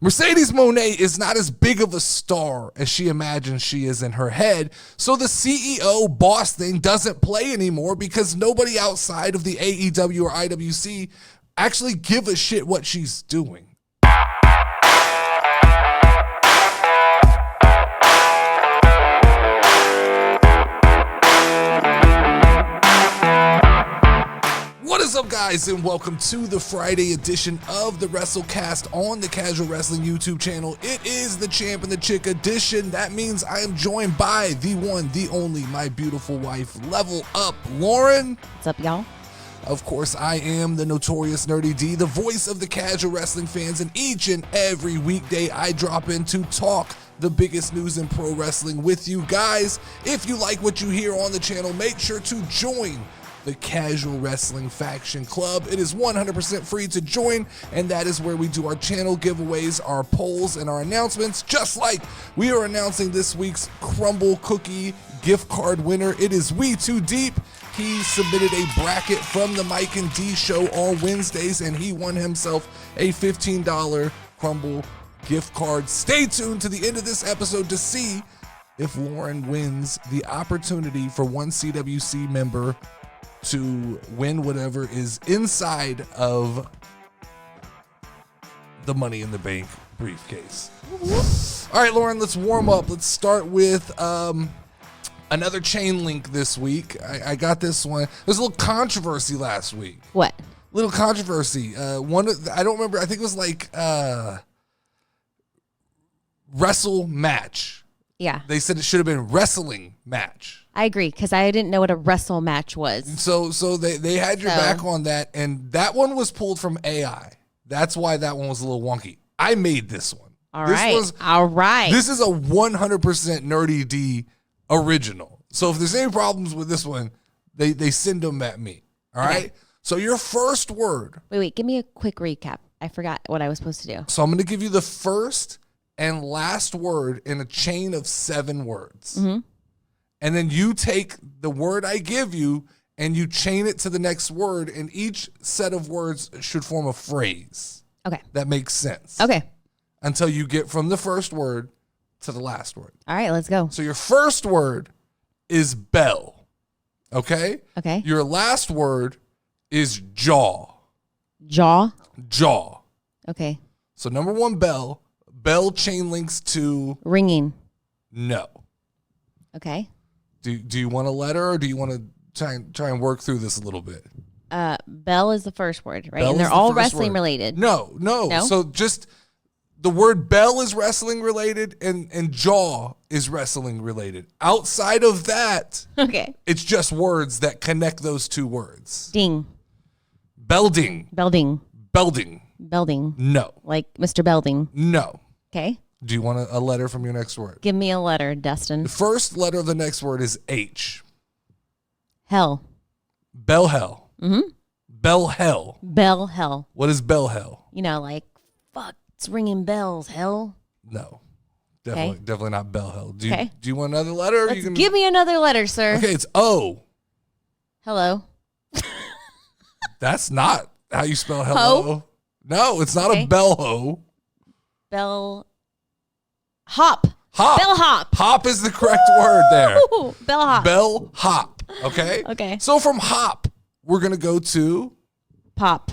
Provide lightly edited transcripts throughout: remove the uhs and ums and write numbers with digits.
Mercedes Moné is not as big of a star as she imagines she is in her head, so the CEO boss thing doesn't play anymore because nobody outside of the AEW or IWC actually give a shit what she's doing. What is up, guys, and welcome to the Friday edition of the WrestleCast on the Casual Wrestling YouTube channel. It is the Champ and the Chick edition. That means I am joined by the one, the only, my beautiful wife, Level Up, Lauren. What's up, y'all? Of course, I am the Notorious Nerdy D, the voice of the casual wrestling fans, and each and every weekday I drop in to talk the biggest news in pro wrestling with you guys. If you like what you hear on the channel, make sure to join the Casual Wrestling Faction Club. It is 100% free to join, and that is where we do our channel giveaways, our polls, and our announcements, just like we are announcing this week's Crumble Cookie gift card winner. It is We Too Deep. He submitted a bracket from the Mike and D show on Wednesdays, and he won himself a $15 Crumble gift card. Stay tuned to the end of this episode to see if Lauren wins the opportunity for one CWC member to win whatever is inside of the Money in the Bank briefcase. All right, Lauren, let's warm up. Let's start with another chain link this week. I got this one. There's a little controversy last week. What? Little controversy. I don't remember. I think it was like wrestle match. Yeah. They said it should have been wrestling match. I agree, because I didn't know what a wrestle match was. So they had your back on that, and that one was pulled from AI. That's why that one was a little wonky. I made this one. All right. This is a 100% Nerdy D original. So if there's any problems with this one, they send them at me. All right? So your first word. Wait. Give me a quick recap. I forgot what I was supposed to do. So I'm going to give you the first and last word in a chain of 7 words. Mm-hmm. And then you take the word I give you and you chain it to the next word, and each set of words should form a phrase. Okay. That makes sense. Okay. Until you get from the first word to the last word. All right, let's go. So your first word is bell. Okay? Okay. Your last word is jaw. Jaw? Jaw. Okay. So number 1, bell. Bell chain links to Ringing. no. Okay. Do you want a letter, or do you want to try and work through this a little bit? Bell is the first word, right? Bell and they're is the all first wrestling word. related. No. So just the word bell is wrestling related, and jaw is wrestling related. Outside of that, Okay. it's just words that connect those two words. Ding. Belding. Belding. Belding. Belding. No. Like Mr. Belding. No. Okay. Do you want a letter from your next word? Give me a letter, Dustin. The first letter of the next word is H. Hell. Bell hell. Mm-hmm. Bell hell. Bell hell. What is bell hell? You know, like, fuck, it's ringing bells, hell. No. Definitely not bell hell. Do you want another letter? Give me another letter, sir. Okay, it's O. Hello. That's not how you spell hello. Ho? No, it's not a bell ho. Bell hop. Hop. Bell hop. Hop is the correct word there. Ooh, bell hop. Bell hop. Okay? Okay. So from hop, we're going to go to Pop.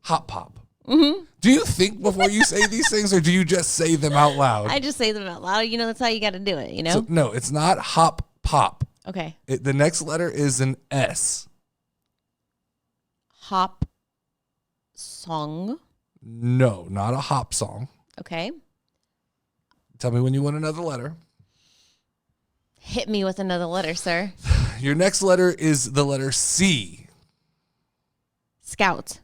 hop pop. Mm-hmm. Do you think before you say these things, or do you just say them out loud? I just say them out loud. You know, that's how you got to do it, you know? So, no, it's not hop pop. Okay. The next letter is an S. Hop song. No, not a hop song. Okay. Tell me when you want another letter. Hit me with another letter, sir. Your next letter is the letter C. Scout.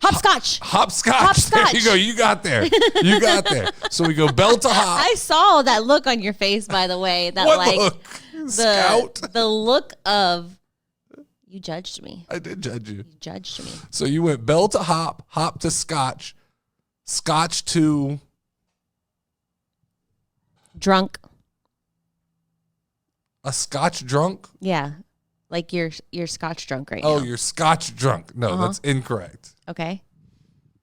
Hopscotch. Hopscotch. Hopscotch. There you go. You got there. You got there. So we go bell to hop. I saw that look on your face, by the way. That What like look? Scout? The look of you judged me. I did judge you. You judged me. So you went bell to hop, hop to scotch, scotch to Drunk. a scotch drunk? Yeah. Like you're scotch drunk right now. Oh, you're scotch drunk. No, that's incorrect. Okay.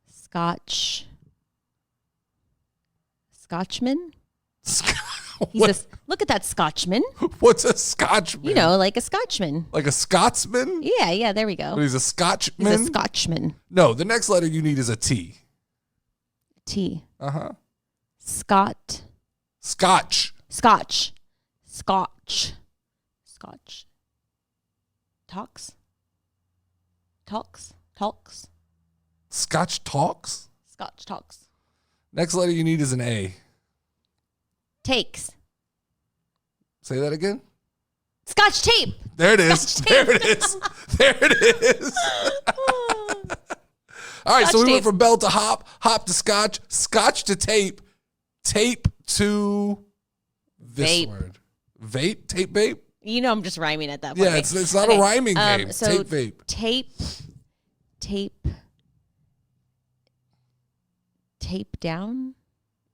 Scotch. Scotchman. Look at that Scotchman. What's a Scotchman? You know, like a Scotchman. Like a Scotsman? Yeah, there we go. But he's a Scotchman? He's a Scotchman. No, the next letter you need is a T. T. Uh-huh. Scotch. Scotch. Talks. Scotch talks? Scotch talks. Next letter you need is an A. Takes. Say that again. Scotch tape. There it is. There it is. There it is. All right, Scotch so we tape. went from bell to hop to scotch, scotch to tape, tape to this Vape. word. Vape? Tape vape? You know I'm just rhyming at that point. Yeah, it's not a rhyming game. So tape vape. Tape down?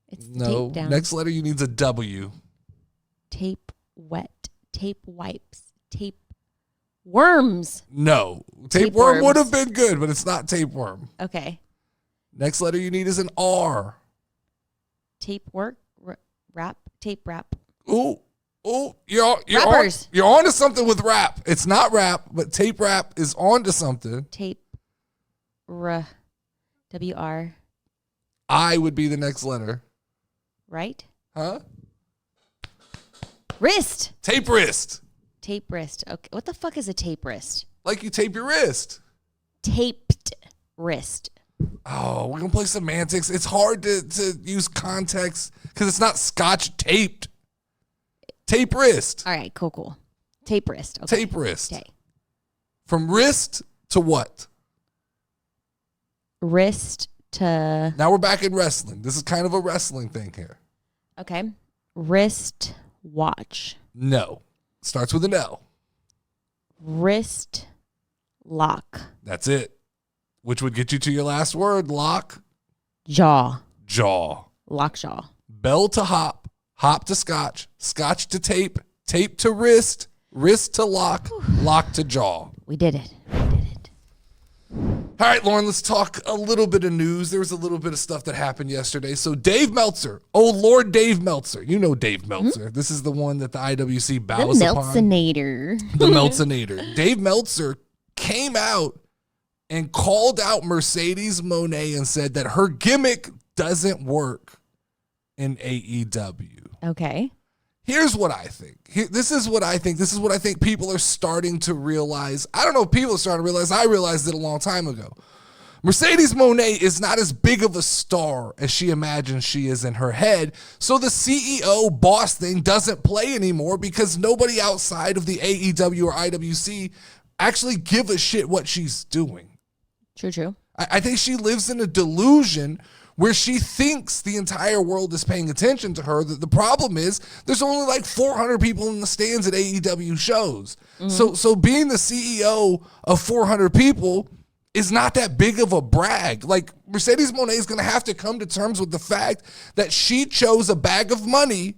It's No. tape down. Next letter you need a W. Tape wet. Tape wipes. Tape worms. No. Tapeworm would have Tapeworms. been good, but it's not tapeworm. Okay. Next letter you need is an R. Tape work. Wrap. Tape wrap. Ooh, you're Rappers. you're onto something with rap. It's not rap, but tape rap is onto something. Tape. WR. I would be the next letter. Right? Huh? Wrist. Tape wrist. Tape wrist. Okay. What the fuck is a tape wrist? Like you tape your wrist. Taped wrist. Oh, we're going to play semantics. It's hard to use context because it's not scotch taped. Tape wrist. All right. Cool. Tape wrist. Okay. Tape wrist. Okay. From wrist to what? Wrist to. Now we're back in wrestling. This is kind of a wrestling thing here. Okay. Wrist watch. No. Starts with an L. Wrist lock. That's it. Which would get you to your last word. Lock. Jaw. Jaw. Lockjaw. Bell to hop. Hop to scotch. Scotch to tape. Tape to wrist. Wrist to lock. Lock to jaw. We did it. All right, Lauren, let's talk a little bit of news. There was a little bit of stuff that happened yesterday. So Dave Meltzer, Lord Dave Meltzer. You know Dave Meltzer. This is the one that the IWC bows The upon. Meltzinator. The Meltzinator. Dave Meltzer came out and called out Mercedes Moné and said that her gimmick doesn't work in AEW. Okay. Here's what I think. This is what I think people are starting to realize. I don't know if people are starting to realize. I realized it a long time ago. Mercedes Moné is not as big of a star as she imagines she is in her head. So the CEO boss thing doesn't play anymore because nobody outside of the AEW or IWC actually give a shit what she's doing. True. I think she lives in a delusion where she thinks the entire world is paying attention to her. The problem is there's only like 400 people in the stands at AEW shows. So being the CEO of 400 people is not that big of a brag. Like Mercedes Moné is going to have to come to terms with the fact that she chose a bag of money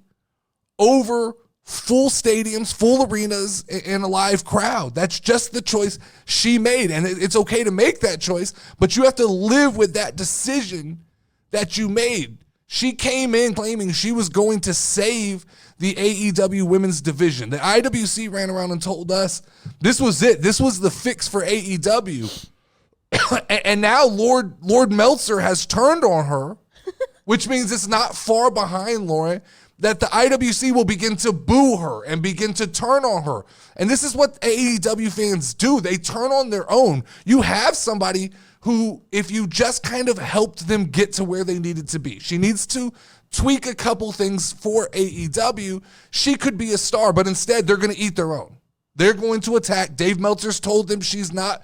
over full stadiums, full arenas, and a live crowd. That's just the choice she made. And it's okay to make that choice, but you have to live with that decision that you made. She came in claiming she was going to save the AEW women's division. The IWC ran around and told us this was it. This was the fix for AEW. And now Lord Meltzer has turned on her, which means it's not far behind, Lauren, that the IWC will begin to boo her and begin to turn on her. And this is what AEW fans do. They turn on their own. You have somebody who, if you just kind of helped them get to where they needed to be, she needs to tweak a couple things for AEW. She could be a star, but instead they're going to eat their own. They're going to attack. Dave Meltzer's told them this is not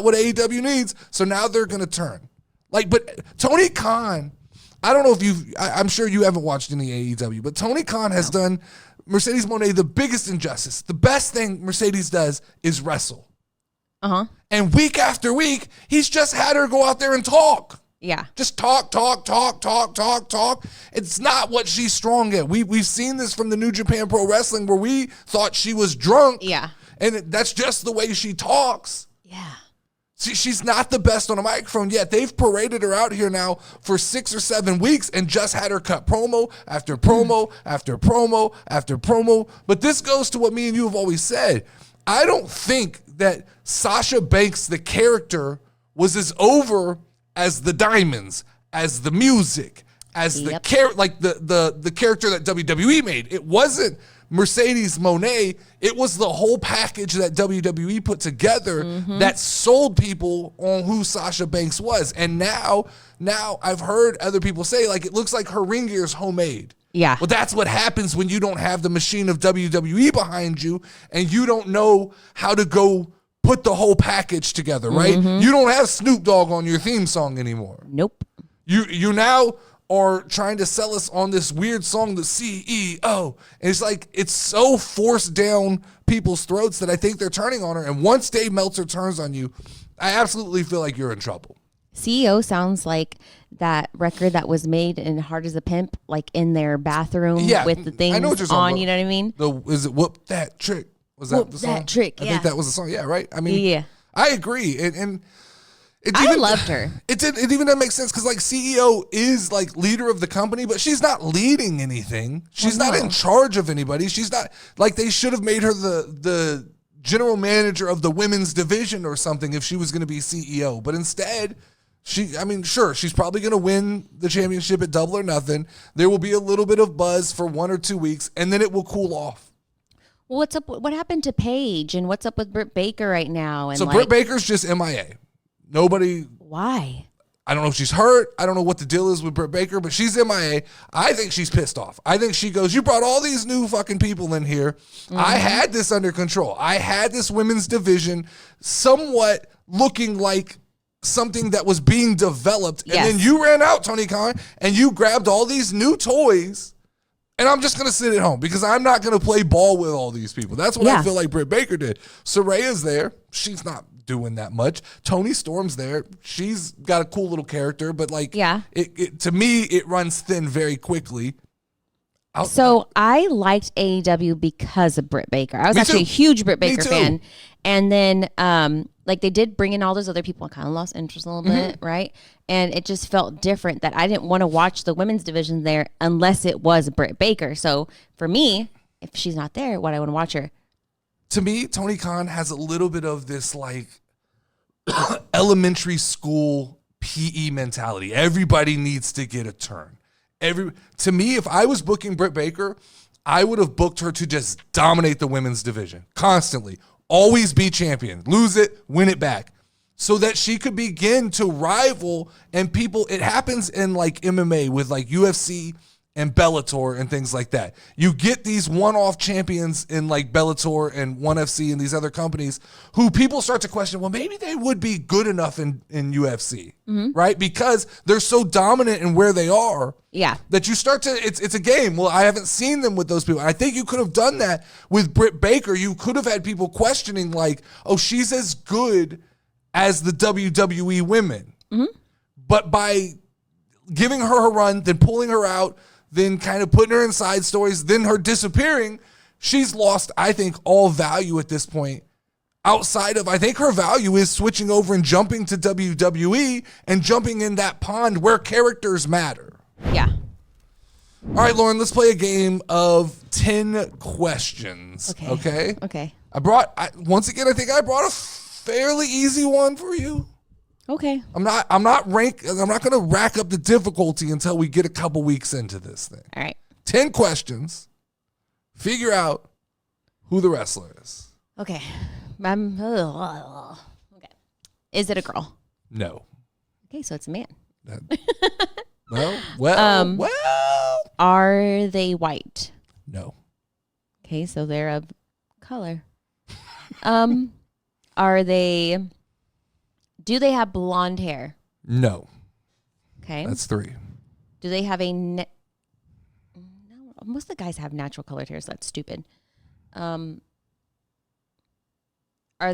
what AEW needs. So now they're going to turn. But Tony Khan, I don't know if I'm sure you haven't watched any AEW, but Tony Khan has done Mercedes Moné the biggest injustice. The best thing Mercedes does is wrestle. And week after week, he's just had her go out there and talk. Yeah. Just talk. It's not what she's strong at. We've seen this from the New Japan Pro Wrestling where we thought she was drunk. Yeah. And that's just the way she talks. Yeah. She's not the best on a microphone yet. They've paraded her out here now for 6 or 7 weeks and just had her cut promo after promo after promo after promo. But this goes to what me and you have always said. I don't think that Sasha Banks, the character, was as over as the diamonds, as the music, as the the character that WWE made. It wasn't Mercedes Moné. It was the whole package that WWE put together that sold people on who Sasha Banks was. And now I've heard other people say, like, it looks like her ring gear is homemade. Yeah. Well, that's what happens when you don't have the machine of WWE behind you and you don't know how to go put the whole package together, right? You don't have Snoop Dogg on your theme song anymore. Nope. You now are trying to sell us on this weird song, the CEO. And it's like, it's so forced down people's throats that I think they're turning on her. And once Dave Meltzer turns on you, I absolutely feel like you're in trouble. CEO sounds like that record that was made in Hard as a Pimp, like in their bathroom with the things on, you know what I mean? Is it Whoop That Trick? Was that the song? That Trick, I think that was the song. Yeah, right? I mean, yeah. I agree. And I loved her. It even doesn't make sense because, like, CEO is, like, leader of the company, but she's not leading anything. She's not in charge of anybody. She's not, like, they should have made her the general manager of the women's division or something if she was going to be CEO. But instead, she's probably going to win the championship at Double or Nothing. There will be a little bit of buzz for 1 or 2 weeks, and then it will cool off. Well, what's up? What happened to Paige, and what's up with Britt Baker right now? And so Britt Baker's just MIA. Nobody. Why? I don't know if she's hurt. I don't know what the deal is with Britt Baker, but she's MIA. I think she's pissed off. I think she goes, you brought all these new fucking people in here. I had this under control. I had this women's division somewhat looking like something that was being developed. And then you ran out, Tony Khan, and you grabbed all these new toys. And I'm just going to sit at home because I'm not going to play ball with all these people. That's what I feel like Britt Baker did. Saraya's there. She's not doing that much. Toni Storm's there. She's got a cool little character, but, like, to me, it runs thin very quickly. So I liked AEW because of Britt Baker. I was actually a huge Britt Baker fan. And then, like, they did bring in all those other people. I kind of lost interest a little bit, right? And it just felt different that I didn't want to watch the women's division there unless it was Britt Baker. So for me, if she's not there, why do I want to watch her? To me, Tony Khan has a little bit of this, like, elementary school PE mentality. Everybody needs to get a turn. To me, if I was booking Britt Baker, I would have booked her to just dominate the women's division constantly. Always be champion. Lose it, win it back. So that she could begin to rival, and people, it happens in, like, MMA with, like, UFC and Bellator and things like that. You get these one-off champions in, like, Bellator and ONE FC and these other companies who people start to question, well, maybe they would be good enough in UFC, right? Because they're so dominant in where they are that you start to, it's a game. Well, I haven't seen them with those people. I think you could have done that with Britt Baker. You could have had people questioning, like, oh, she's as good as the WWE women. But by giving her a run, then pulling her out, then kind of putting her in side stories, then her disappearing, she's lost, I think, all value at this point. Outside of, I think her value is switching over and jumping to WWE and jumping in that pond where characters matter. Yeah. All right, Lauren, let's play a game of 10 questions. Okay? Okay. Once again, I think I brought a fairly easy one for you. Okay. I'm not going to rack up the difficulty until we get a couple weeks into this thing. All right. 10 questions. Figure out who the wrestler is. Okay. Okay. Is it a girl? No. Okay, so it's a man. Well. Are they white? No. Okay, so they're of color. Do they have blonde hair? No. Okay. That's 3. Do they have no, most of the guys have natural colored hair, so that's stupid. Are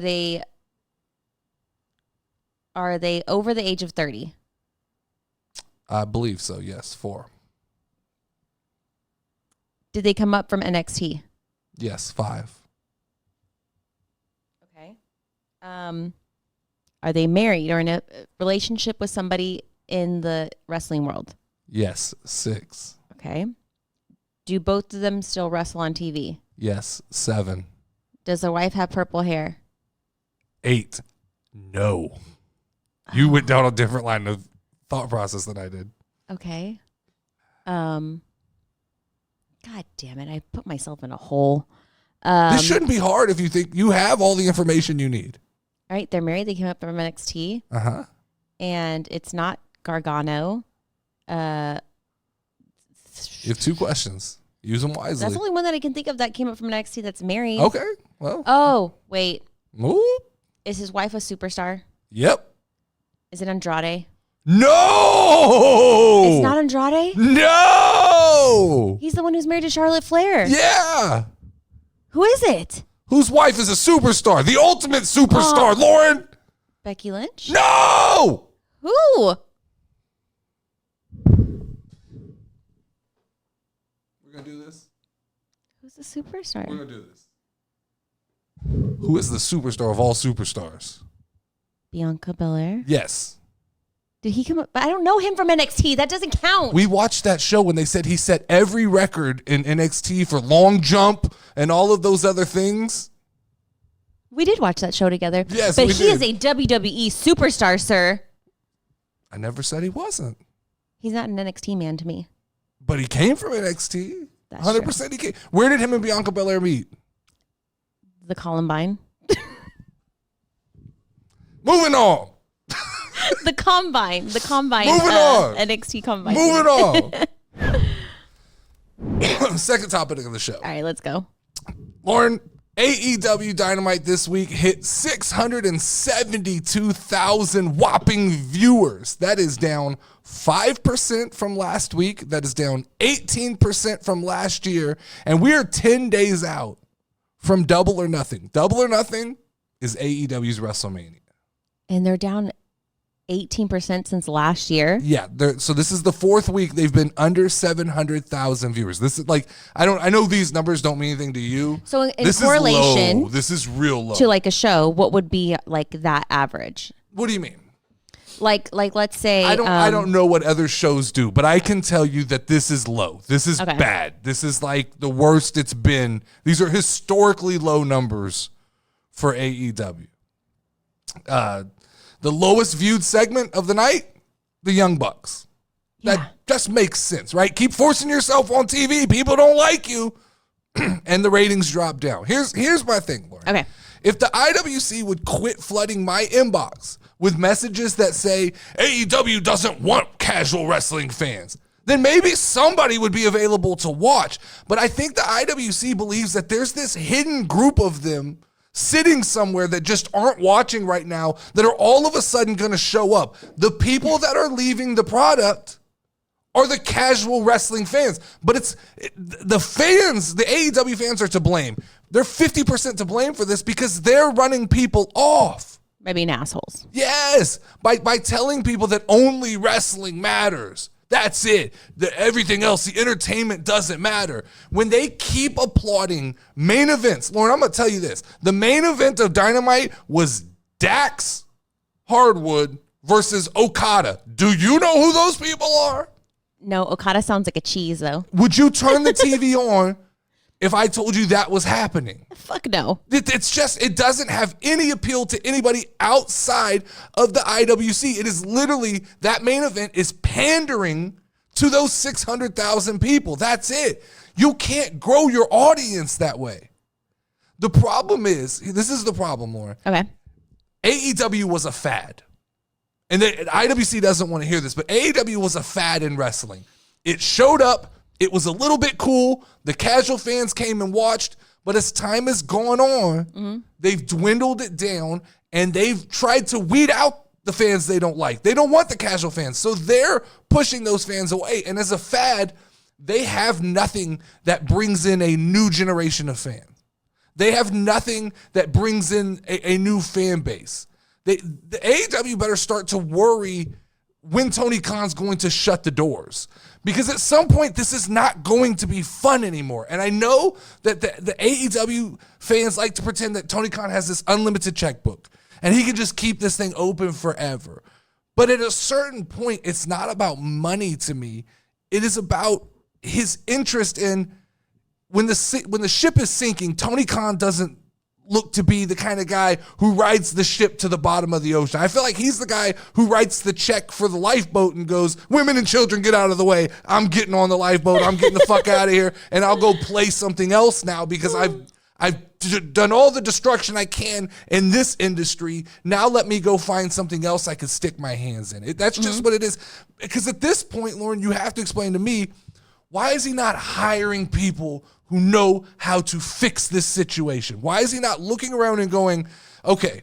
they over the age of 30? I believe so, yes. 4. Did they come up from NXT? Yes, 5. Okay. Are they married or in a relationship with somebody in the wrestling world? Yes, 6. Okay. Do both of them still wrestle on TV? Yes, 7. Does the wife have purple hair? 8. No. You went down a different line of thought process than I did. Okay. God damn it. I put myself in a hole. This shouldn't be hard if you think you have all the information you need. All right. They're married. They came up from NXT. Uh-huh. And it's not Gargano. You have 2 questions. Use them wisely. That's the only one that I can think of that came up from NXT that's married. Okay. Well. Oh, wait. Ooh. Is his wife a superstar? Yep. Is it Andrade? No! It's not Andrade? No! He's the one who's married to Charlotte Flair. Yeah. Who is it? Whose wife is a superstar? The ultimate superstar, Lauren. Becky Lynch? No! Who? We're going to do this? Who's the superstar? We're going to do this. Who is the superstar of all superstars? Bianca Belair? Yes. Did he come up? But I don't know him from NXT. That doesn't count. We watched that show when they said he set every record in NXT for long jump and all of those other things. We did watch that show together. Yes, but we he did. is a WWE superstar, sir. I never said he wasn't. He's not an NXT man to me. But he came from NXT. That's 100% true. He came. Where did him and Bianca Belair meet? The Columbine. Moving on. The Combine. The Combine. Moving on. NXT Combine. Moving on. Second topic of the show. All right, let's go. Lauren, AEW Dynamite this week hit 672,000 whopping viewers. That is down 5% from last week. That is down 18% from last year. And we are 10 days out from Double or Nothing. Double or Nothing is AEW's WrestleMania. And they're down 18% since last year. Yeah, so this is the 4th week they've been under 700,000 viewers. This is like I know these numbers don't mean anything to you. So in this correlation, is low. This is real low. to like a show, what would be like that average? What do you mean? Like let's say I don't know what other shows do, but I can tell you that this is low. This is Okay. bad. This is like the worst it's been. These are historically low numbers for AEW. The lowest viewed segment of the night, the Young Bucks. Yeah. That just makes sense, right? Keep forcing yourself on TV. People don't like you. And the ratings drop down. Here's my thing, Lauren. Okay. If the IWC would quit flooding my inbox with messages that say AEW doesn't want casual wrestling fans, then maybe somebody would be available to watch. But I think the IWC believes that there's this hidden group of them sitting somewhere that just aren't watching right now that are all of a sudden going to show up. The people that are leaving the product are the casual wrestling fans. But the fans, the AEW fans are to blame. They're 50% to blame for this because they're running people off. By being assholes. Yes, by telling people that only wrestling matters. That's it. Everything else, the entertainment doesn't matter. When they keep applauding main events, Lauren, I'm going to tell you this. The main event of Dynamite was Dax Hardwood versus Okada. Do you know who those people are? No, Okada sounds like a cheese, though. Would you turn the TV on if I told you that was happening? Fuck no. It's just, it doesn't have any appeal to anybody outside of the IWC. It is literally, that main event is pandering to those 600,000 people. That's it. You can't grow your audience that way. The problem is, this is the problem, Lauren. Okay. AEW was a fad. And IWC doesn't want to hear this, but AEW was a fad in wrestling. It showed up. It was a little bit cool. The casual fans came and watched. But as time has gone on, they've dwindled it down, and they've tried to weed out the fans they don't like. They don't want the casual fans. So they're pushing those fans away. And as a fad, they have nothing that brings in a new generation of fans. They have nothing that brings in a new fan base. The AEW better start to worry when Tony Khan's going to shut the doors. Because at some point, this is not going to be fun anymore. And I know that the AEW fans like to pretend that Tony Khan has this unlimited checkbook and he can just keep this thing open forever. But at a certain point, it's not about money to me. It is about his interest in when the ship is sinking, Tony Khan doesn't look to be the kind of guy who rides the ship to the bottom of the ocean. I feel like he's the guy who writes the check for the lifeboat and goes, women and children, get out of the way. I'm getting on the lifeboat. I'm getting the fuck out of here, and I'll go play something else now because I've done all the destruction I can in this industry. Now let me go find something else I can stick my hands in. That's just what it is. Because at this point, Lauren, you have to explain to me, why is he not hiring people who know how to fix this situation? Why is he not looking around and going, okay,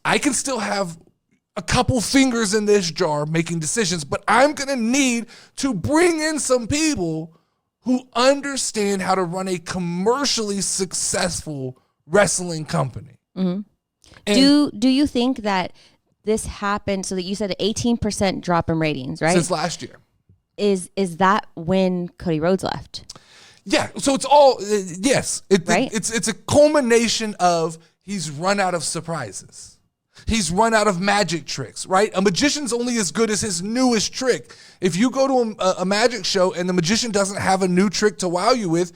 I can still have a couple fingers in this jar making decisions, but I'm going to need to bring in some people who understand how to run a commercially successful wrestling company. Mm-hmm. Do you think that this happened, so that you said an 18% drop in ratings, right? Since last year. Is that when Cody Rhodes left? Yeah, so it's all, yes. Right? It's a culmination of he's run out of surprises. He's run out of magic tricks, right? A magician's only as good as his newest trick. If you go to a magic show and the magician doesn't have a new trick to wow you with,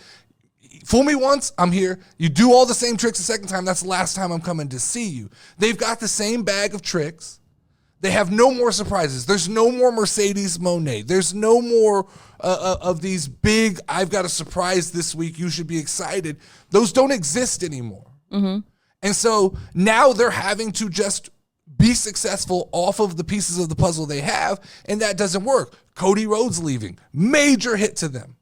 fool me once, I'm here. You do all the same tricks the second time, that's the last time I'm coming to see you. They've got the same bag of tricks. They have no more surprises. There's no more Mercedes Monet. There's no more of these big, I've got a surprise this week, you should be excited. Those don't exist anymore. Mm-hmm. And so now they're having to just be successful off of the pieces of the puzzle they have, and that doesn't work. Cody Rhodes leaving, major hit to them.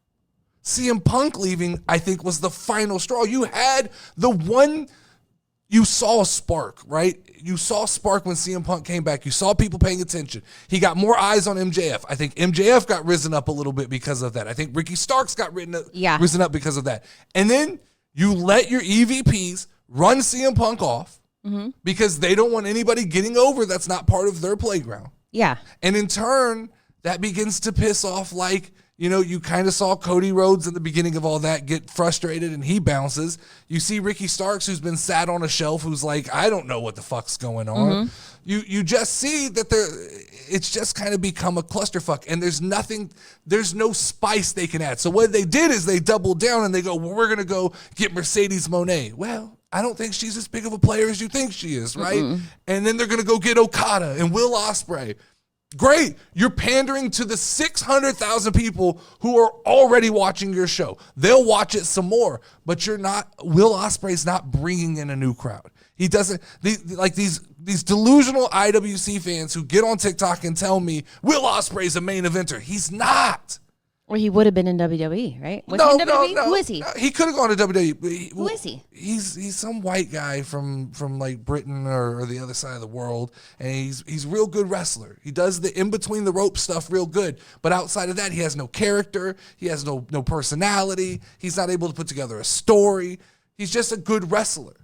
CM Punk leaving, I think, was the final straw. You had the one... You saw a spark, right? You saw a spark when CM Punk came back. You saw people paying attention. He got more eyes on MJF. I think MJF got risen up a little bit because of that. I think Ricky Starks got risen up because of that. And then you let your EVPs run CM Punk off because they don't want anybody getting over that's not part of their playground. Yeah. And in turn, that begins to piss off, like, you know, you kind of saw Cody Rhodes at the beginning of all that get frustrated and he bounces. You see Ricky Starks, who's been sat on a shelf, who's like, I don't know what the fuck's going on. You just see that it's just kind of become a clusterfuck, and there's no spice they can add. So what they did is they doubled down and they go, well, we're going to go get Mercedes Monet. Well, I don't think she's as big of a player as you think she is, right? And then they're going to go get Okada and Will Ospreay. Great. You're pandering to the 600,000 people who are already watching your show. They'll watch it some more, but Will Ospreay's not bringing in a new crowd. He doesn't, these delusional IWC fans who get on TikTok and tell me Will Ospreay's a main eventer. He's not. Or he would have been in WWE, right? Was he in WWE? No. Who is he? He could have gone to WWE. Who is he? He's some white guy from like Britain or the other side of the world, and he's a real good wrestler. He does the in between the rope stuff real good, but outside of that, he has no character. He has no personality. He's not able to put together a story. He's just a good wrestler.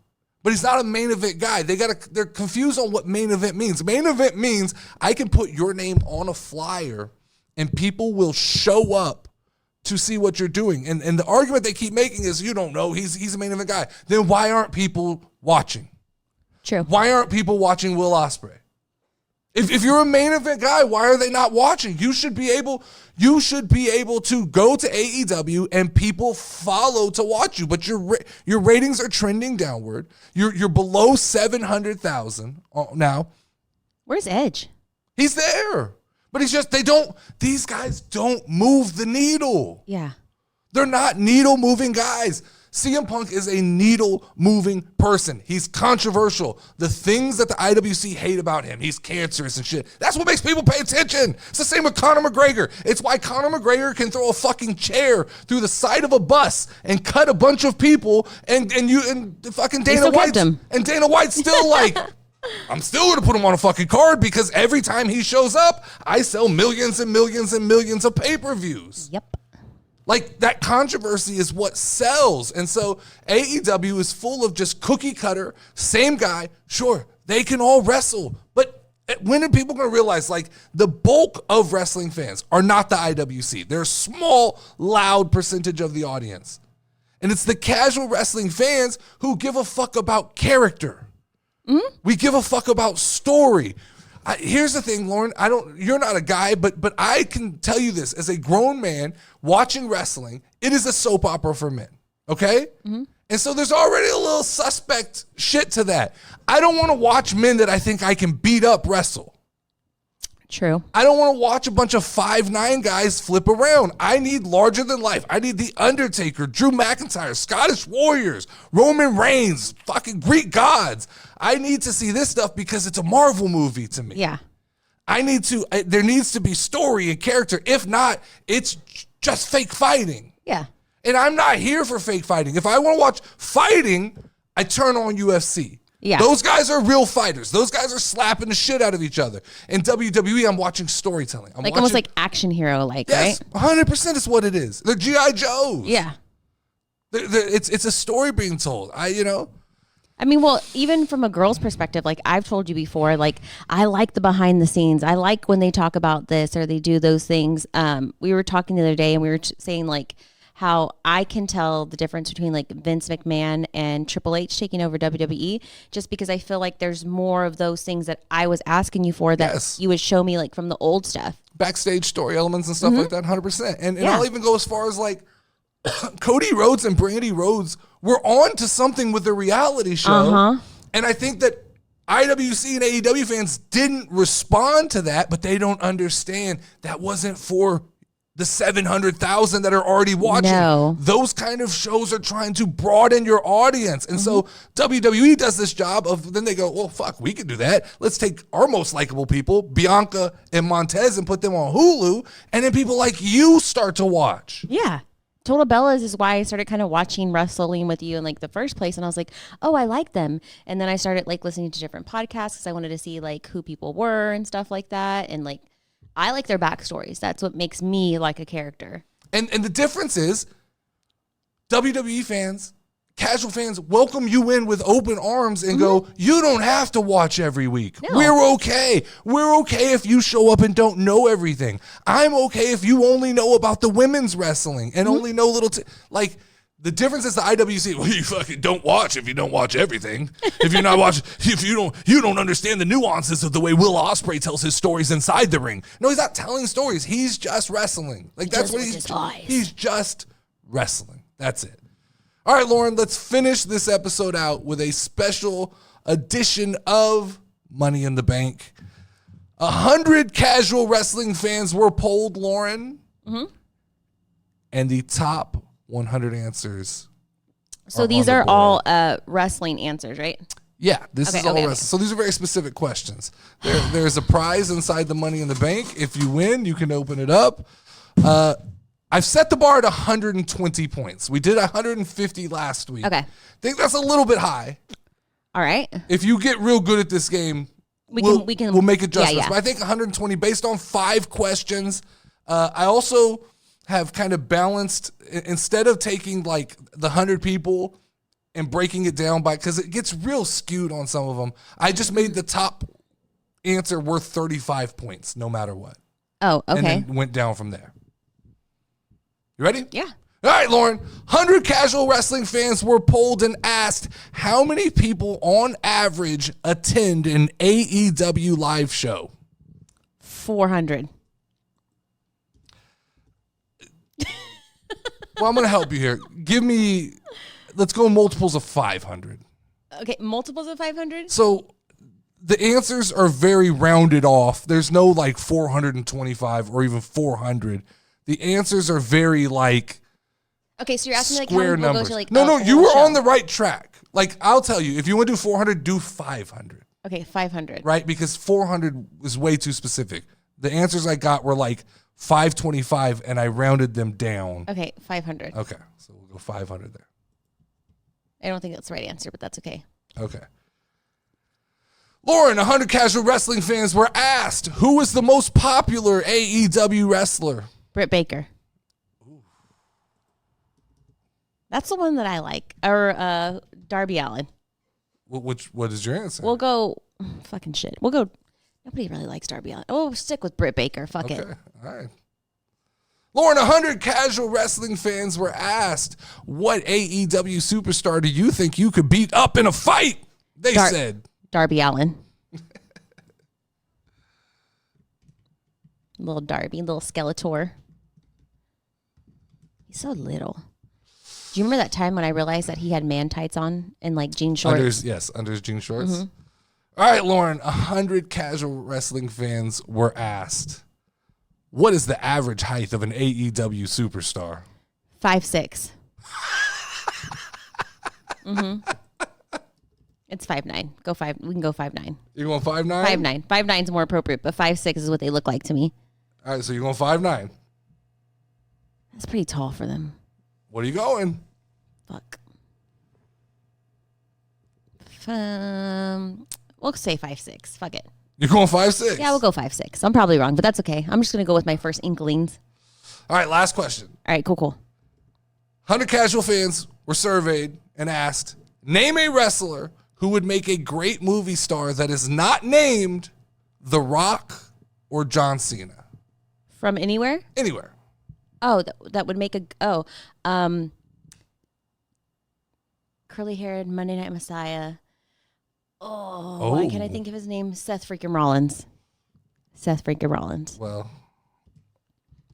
But he's not a main event guy. They're confused on what main event means. Main event means I can put your name on a flyer and people will show up to see what you're doing. And the argument they keep making is, you don't know, he's a main event guy. Then why aren't people watching? True. Why aren't people watching Will Ospreay? If you're a main event guy, why are they not watching? You should be able to go to AEW and people follow to watch you. But your ratings are trending downward. You're below 700,000 now. Where's Edge? He's there. But these guys don't move the needle. Yeah. They're not needle moving guys. CM Punk is a needle-moving person. He's controversial. The things that the IWC hate about him, he's cancerous and shit. That's what makes people pay attention. It's the same with Conor McGregor. It's why Conor McGregor can throw a fucking chair through the side of a bus and cut a bunch of people, and fucking Dana White. And Dana White's still like, I'm still going to put him on a fucking card because every time he shows up, I sell millions and millions and millions of pay-per-views. Yep. Like, that controversy is what sells. And so AEW is full of just cookie cutter, same guy. Sure, they can all wrestle. But when are people going to realize, like, the bulk of wrestling fans are not the IWC. They're a small, loud percentage of the audience. And it's the casual wrestling fans who give a fuck about character. Mm-hmm. We give a fuck about story. Here's the thing, Lauren. You're not a guy, but I can tell you this as a grown man watching wrestling. It is a soap opera for men. Okay. Mm-hmm. And so there's already a little suspect shit to that. I don't want to watch men that I think I can beat up wrestle. True. I don't want to watch a bunch of 5'9" guys flip around. I need larger than life. I need The Undertaker, Drew McIntyre, Scottish Warriors, Roman Reigns, fucking Greek gods. I need to see this stuff because it's a Marvel movie to me. Yeah. There needs to be story and character. If not, it's just fake fighting. Yeah. And I'm not here for fake fighting. If I want to watch fighting, I turn on UFC. Yeah. Those guys are real fighters. Those guys are slapping the shit out of each other. In WWE, I'm watching storytelling. Almost like action hero, yes, right? 100% is what it is. They're G.I. Joes. Yeah. It's a story being told. I mean, well, even from a girl's perspective, like I've told you before, like I like the behind the scenes. I like when they talk about this or they do those things. We were talking the other day and we were saying like how I can tell the difference between like Vince McMahon and Triple H taking over WWE, just because I feel like there's more of those things that I was asking you for that you would show me like from the old stuff. Backstage story elements and stuff like that, 100%. And I'll even go as far as like Cody Rhodes and Brandy Rhodes were on to something with the reality show. And I think that IWC and AEW fans didn't respond to that, but they don't understand that wasn't for the 700,000 that are already watching. No. Those kind of shows are trying to broaden your audience. And so WWE does this job of, then they go, well, fuck, we can do that. Let's take our most likable people, Bianca and Montez, and put them on Hulu. And then people like you start to watch. Yeah. Total Bellas is why I started kind of watching wrestling with you in like the first place. And I was like, oh, I like them. And then I started like listening to different podcasts because I wanted to see like who people were and stuff like that. And like, I like their backstories. That's what makes me like a character. And the difference is WWE fans, casual fans welcome you in with open arms and go, you don't have to watch every week. No. We're okay. We're okay if you show up and don't know everything. I'm okay if you only know about the women's wrestling and only know little like the difference is the IWC. Well, you fucking don't watch if you don't watch everything. If you're not watching, if you don't understand the nuances of the way Will Ospreay tells his stories inside the ring. No, he's not telling stories. He's just wrestling. Like that's what he's just wrestling. That's it. All right, Lauren, let's finish this episode out with a special edition of Money in the Bank. 100 casual wrestling fans were polled, Lauren. And the top 100 answers. So these are all wrestling answers, right? Yeah, this is all wrestling. So these are very specific questions. There's a prize inside the Money in the Bank. If you win, you can open it up. I've set the bar at 120 points. We did 150 last week. Okay. I think that's a little bit high. All right. If you get real good at this game, we'll make adjustments. But I think 120 based on 5 questions. I also have kind of balanced, instead of taking like the 100 people and breaking it down by, because it gets real skewed on some of them, I just made the top answer worth 35 points no matter what. Oh, okay. And then went down from there. You ready? Yeah. All right, Lauren. 100 casual wrestling fans were polled and asked how many people on average attend an AEW live show. 400. Well, I'm going to help you here. Let's go multiples of 500. Okay, multiples of 500? So the answers are very rounded off. There's no like 425 or even 400. The answers are very like okay, so you're asking like square how many people numbers. go to like No, you were on the right track. Like I'll tell you, if you want to do 400, do 500. Okay, 500. Right? Because 400 is way too specific. The answers I got were like 525 and I rounded them down. Okay, 500. Okay, so we'll go 500 there. I don't think that's the right answer, but that's okay. Okay. Lauren, 100 casual wrestling fans were asked who was the most popular AEW wrestler. Britt Baker. Ooh. That's the one that I like. Or Darby Allin. What is your answer? We'll go fucking shit. We'll go. Nobody really likes Darby Allin. Oh, stick with Britt Baker. Fuck it. Okay, all right. Lauren, 100 casual wrestling fans were asked, what AEW superstar do you think you could beat up in a fight? They said Darby Allin. Little Darby, little Skeletor. He's so little. Do you remember that time when I realized that he had man tights on and like jean shorts? Under his jean shorts. Mm-hmm. All right, Lauren, 100 casual wrestling fans were asked, what is the average height of an AEW superstar? 5'6". Mm-hmm. It's 5'9". Go 5. We can go 5'9". You're going 5'9"? 5'9". 5'9" is more appropriate, but 5'6" is what they look like to me. All right, so you're going 5'9". That's pretty tall for them. What are you going? Fuck. We'll say 5'6". Fuck it. You're going 5'6"? Yeah, we'll go 5'6". I'm probably wrong, but that's okay. I'm just going to go with my first inklings. All right, last question. All right, cool. 100 casual fans were surveyed and asked, name a wrestler who would make a great movie star that is not named The Rock or John Cena. From anywhere? Anywhere. Oh, that would make curly-haired Monday Night Messiah. Oh, why can't I think of his name? Seth freaking Rollins. Well.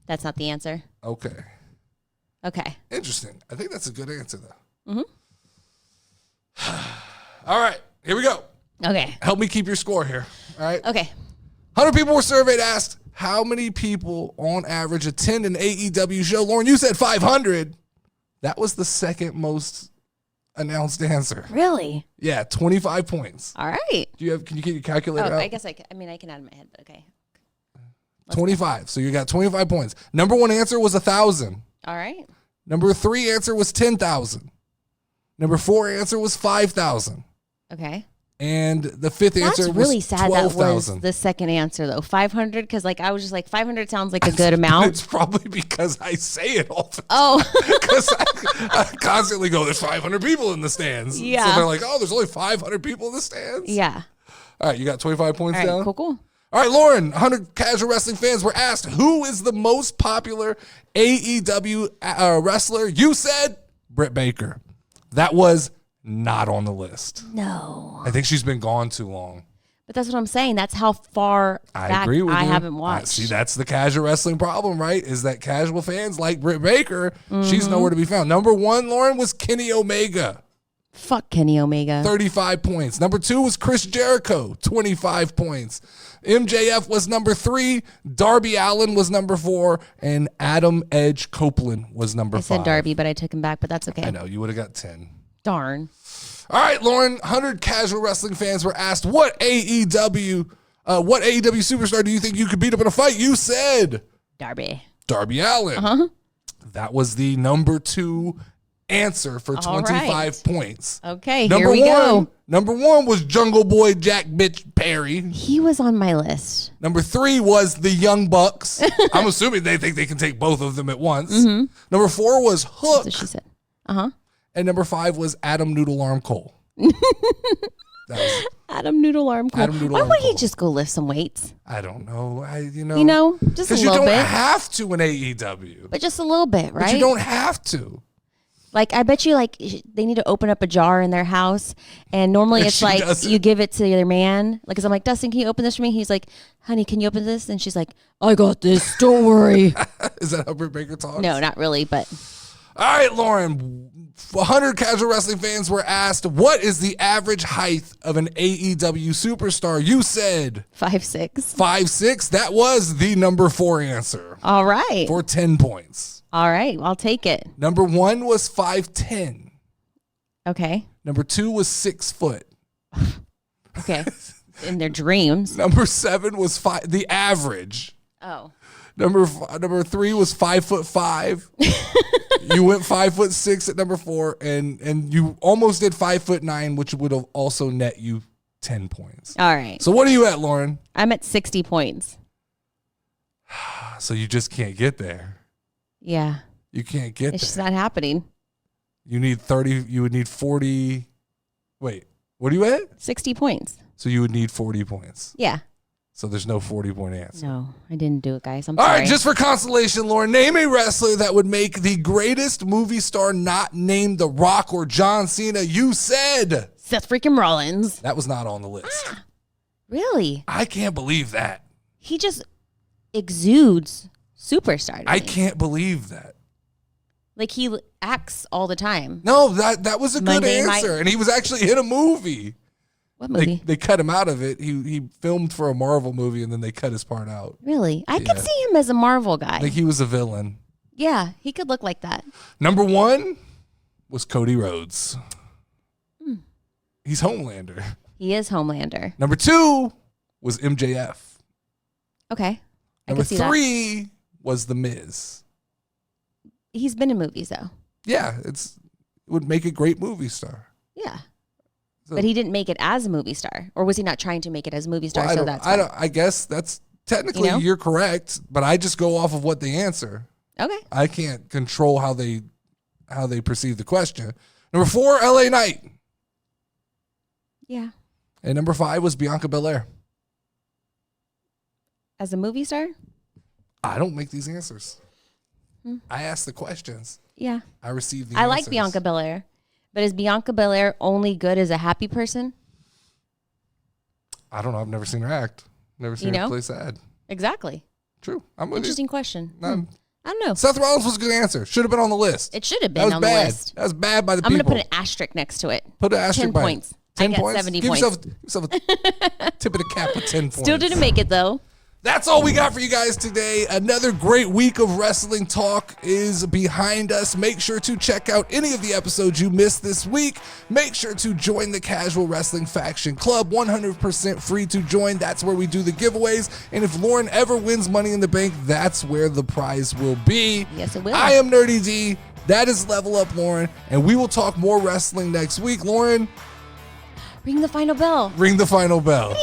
That's not the answer. Okay. Interesting. I think that's a good answer, though. Mm-hmm. All right, here we go. Okay. Help me keep your score here. All right. Okay. 100 people were surveyed, asked how many people on average attend an AEW show. Lauren, you said 500. That was the second most announced answer. Really? Yeah, 25 points. All right. Can you get your calculator out? I guess I can add in my head, but okay. 25. So you got 25 points. Number one answer was 1,000. All right. Number three answer was 10,000. Number four answer was 5,000. Okay. And the fifth answer was 12,000. That's really sad that was the second answer, though. 500, because I was just like, 500 sounds like a good amount. It's probably because I say it all the time. Oh. Because I constantly go, there's 500 people in the stands. Yeah. So they're like, oh, there's only 500 people in the stands? Yeah. All right, you got 25 points down? Cool. All right, Lauren, 100 casual wrestling fans were asked, who is the most popular AEW wrestler? You said Britt Baker. That was not on the list. No. I think she's been gone too long. But that's what I'm saying. That's how far back agree with I you. haven't watched. See, that's the casual wrestling problem, right? Is that casual fans like Britt Baker, she's nowhere to be found. Number one, Lauren, was Kenny Omega. Fuck Kenny Omega. 35 points. Number two was Chris Jericho, 25 points. MJF was number 3. Darby Allin was number 4. And Adam Edge Copeland was number 5. I said Darby, but I took him back, but that's okay. I know. You would have got 10. Darn. All right, Lauren, 100 casual wrestling fans were asked, what AEW superstar do you think you could beat up in a fight? You said Darby Allin. Uh-huh. That was the number 2 answer for 25 points. Okay, here we go. Number 1 was Jungle Boy Jack Bitch Perry. He was on my list. Number 3 was the Young Bucks. I'm assuming they think they can take both of them at once. Mm-hmm. Number 4 was Hook. That's what she said. Uh-huh. And number 5 was Adam Noodle Arm Cole. Adam Noodle Arm Cole. Why would he just go lift some weights? I don't know. Just a little bit. Because you don't have to in AEW. But just a little bit, right? But you don't have to. Like, I bet you, they need to open up a jar in their house, and normally it's like you give it to their man. Like, 'cause I'm like, Dustin, can you open this for me? He's like, honey, can you open this? And she's like, I got this. Don't worry. Is that how Britt Baker talks? No, not really, but. All right, Lauren, 100 casual wrestling fans were asked, what is the average height of an AEW superstar? You said 5'6". 5'6". That was the number 4 answer. All right. For 10 points. All right, I'll take it. Number 1 was 5'10". Okay. Number 2 was 6 foot. Okay. In their dreams. Number 7 was the average. Oh. Number 3 was 5'5". You went 5'6" at number 4, and you almost did 5'9", which would have also net you 10 points. All right. So what are you at, Lauren? I'm at 60 points. So you just can't get there. Yeah. You can't get there. It's just not happening. You need 30. You would need 40. Wait, what are you at? 60 points. So you would need 40 points. Yeah. So there's no 40-point answer. No, I didn't do it, guys. I'm All sorry. right, just for consolation, Lauren, name a wrestler that would make the greatest movie star not named The Rock or John Cena. You said Seth freaking Rollins. That was not on the list. Really? I can't believe that. He just exudes superstar. I can't believe that. Like, he acts all the time. No, that was a good Monday answer. night. And he was actually in a movie. What movie? They cut him out of it. He filmed for a Marvel movie, and then they cut his part out. Really? I could see him as a Marvel guy. I think he was a villain. Yeah, he could look like that. Number 1 was Cody Rhodes. He's Homelander. He is Homelander. Number 2 was MJF. Okay. Number 3 was The Miz. He's been in movies, though. Yeah, it would make a great movie star. Yeah. So, but he didn't make it as a movie star. Or was he not trying to make it as a movie star? Well, I guess that's technically you're correct, but I just go off of what they answer. Okay. I can't control how they perceive the question. Number 4, LA Knight. Yeah. And number 5 was Bianca Belair. As a movie star? I don't make these answers. I ask the questions. Yeah. I receive the answers. I answers. like Bianca Belair. But is Bianca Belair only good as a happy person? I don't know. I've never seen her act. Never seen her play sad. Exactly. True. Interesting question. I don't know. Seth Rollins was a good answer. Should have been on the list. It should have been on the list. That was bad by the people. I'm going to put an asterisk next to it. Put an asterisk 10 by points. 10 I got points? 70 Give points. yourself a tip of the cap with 10 points. Still didn't make it, though. That's all we got for you guys today. Another great week of wrestling talk is behind us. Make sure to check out any of the episodes you missed this week. Make sure to join the Casual Wrestling Faction Club. 100% free to join. That's where we do the giveaways. And if Lauren ever wins Money in the Bank, that's where the prize will be. Yes, it will. I am Nerdy D. That is Level Up Lauren. And we will talk more wrestling next week. Lauren, ring the final bell. Ring the final bell.